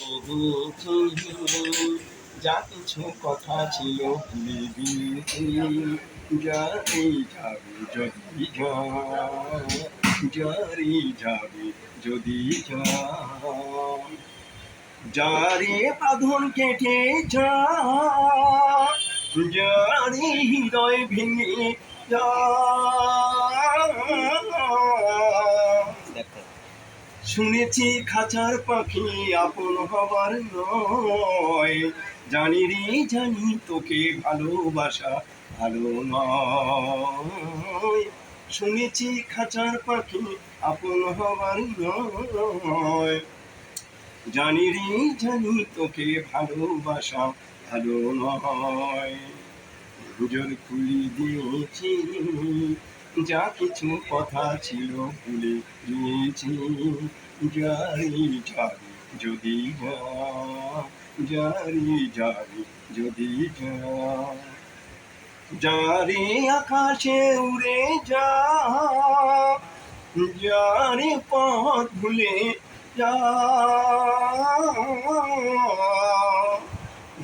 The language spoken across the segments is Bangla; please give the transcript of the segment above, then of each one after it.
গিয়েছি, যা কিছু কথা ছিল ভুলে গিয়েছি, যারে যাবে যদি যারে যাবে যদি যারে বাঁধন কেটে যারে হৃদয় ভেঙে যা শুনেছি খাঁচার পাখি আপন হবার নয়, জানি রে জানি তোকে ভালোবাসা ভালো নয়। শুনেছি খাঁচার পাখি আপন হবার নয়, জানি রে জানি তোকে ভালোবাসা ভালো নয়। হুজুর খুলি দিয়েছি, যা কিছু কথা ছিল ভুলে গিয়েছি, যারি যাবি যদি যারি যাবি যদি যারে আকাশে উড়ে যারে পথ ভুলে যা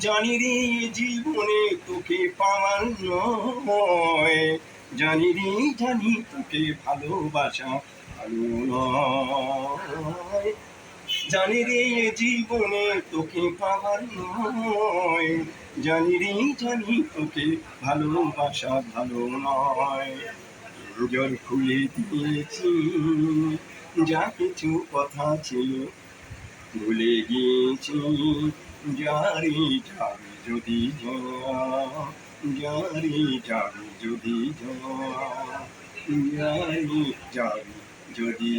জানি রে জীবনে তোকে পাওয়ার নয়, জানি রে জানি তোকে ভালোবাসা ভালো নয়। জানি রে জীবনে তোকে পাওয়ার নয়, জানি রে জানি তোকে ভালোবাসা ভালো নয়। নজর খুলে দিয়েছি, যা কিছু কথা ছিল ভুলে গিয়েছি, যারে যাবে যদি যারে যাবে যদি যারে যাবে যদি